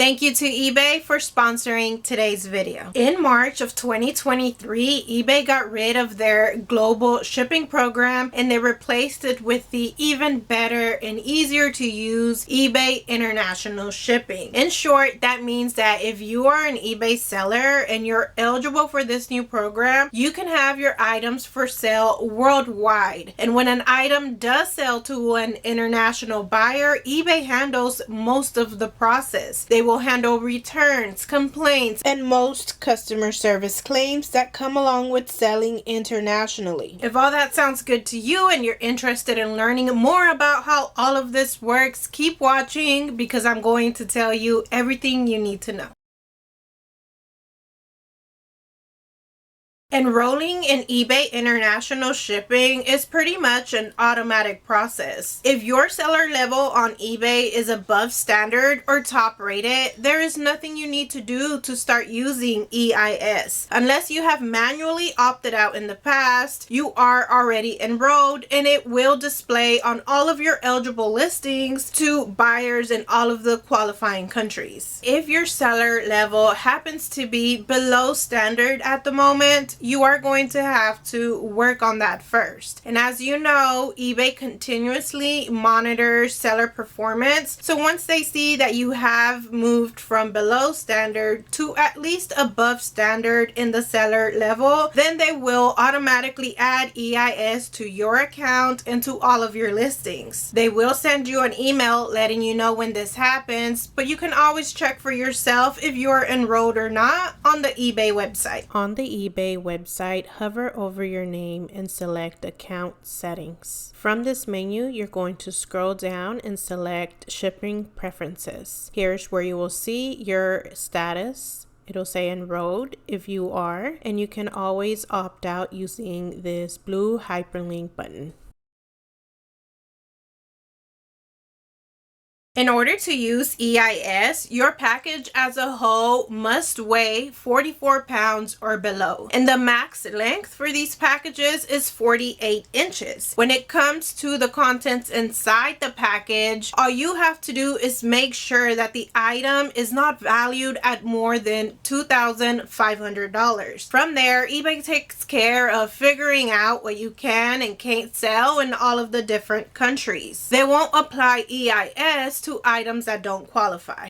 Thank you to eBay for sponsoring today's video. In March of 2023, eBay got rid of their global shipping program and they replaced it with the even better and easier to use eBay International Shipping. In short, that means that if you are an eBay seller and you're eligible for this new program, you can have your items for sale worldwide. And when an item does sell to an international buyer, eBay handles most of the process. They will handle returns, complaints, and most customer service claims that come along with selling internationally. If all that sounds good to you and you're interested in learning more about how all of this works, keep watching because I'm going to tell you everything you need to know. Enrolling in eBay International Shipping is pretty much an automatic process. If your seller level on eBay is above standard or top rated, there is nothing you need to do to start using EIS. Unless you have manually opted out in the past, you are already enrolled and it will display on all of your eligible listings to buyers in all of the qualifying countries. If your seller level happens to be below standard at the moment, you are going to have to work on that first. And as you know, eBay continuously monitors seller performance. So once they see that you have moved from below standard to at least above standard in the seller level, then they will automatically add EIS to your account and to all of your listings. They will send you an email letting you know when this happens, but you can always check for yourself if you're enrolled or not on the eBay website. On the eBay website, hover over your name and select Account Settings. From this menu, you're going to scroll down and select Shipping Preferences. Here's where you will see your status. It'll say enrolled if you are, and you can always opt out using this blue hyperlink button. In order to use EIS, your package as a whole must weigh 44 pounds or below. And the max length for these packages is 48 inches. When it comes to the contents inside the package, all you have to do is make sure that the item is not valued at more than $2,500. From there, eBay takes care of figuring out what you can and can't sell in all of the different countries. They won't apply EIS to items that don't qualify.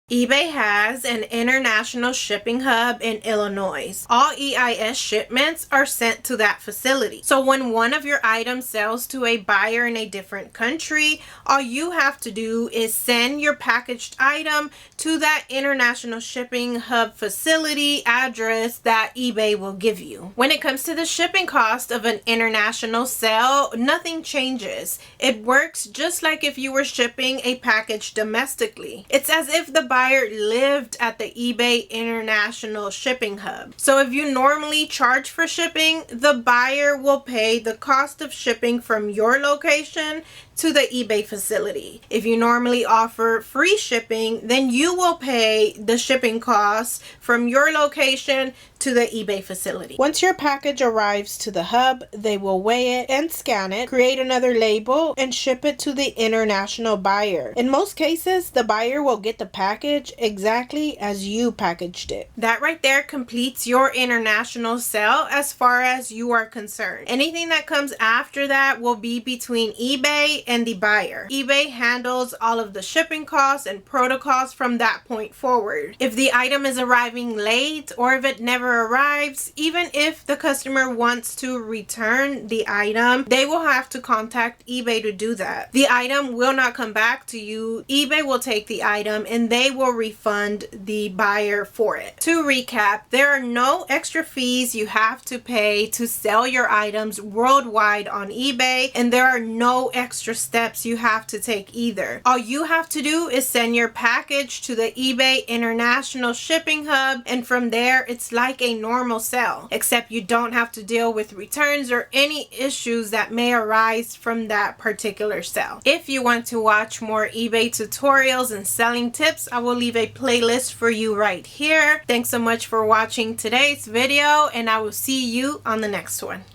eBay has an international shipping hub in Illinois. All EIS shipments are sent to that facility. So when one of your items sells to a buyer in a different country, all you have to do is send your packaged item to that international shipping hub facility address that eBay will give you. When it comes to the shipping cost of an international sale, nothing changes. It works just like if you were shipping a package domestically. It's as if the buyer lived at the eBay International Shipping Hub. So if you normally charge for shipping, the buyer will pay the cost of shipping from your location to the eBay facility. If you normally offer free shipping, then you will pay the shipping costs from your location to the eBay facility. Once your package arrives to the hub, they will weigh it and scan it, create another label, and ship it to the international buyer. In most cases, the buyer will get the package exactly as you packaged it. That right there completes your international sale as far as you are concerned. Anything that comes after that will be between eBay and the buyer. eBay handles all of the shipping costs and protocols from that point forward. If the item is arriving late or if it never arrives, even if the customer wants to return the item, they will have to contact eBay to do that. The item will not come back to you. eBay will take the item and they will refund the buyer for it. To recap, there are no extra fees you have to pay to sell your items worldwide on eBay, and there are no extra steps you have to take either. All you have to do is send your package to the eBay International Shipping Hub, and from there it's like a normal sale, except you don't have to deal with returns or any issues that may arise from that particular sale. If you want to watch more eBay tutorials and selling tips, I will leave a playlist for you right here. Thanks so much for watching today's video, and I will see you on the next one.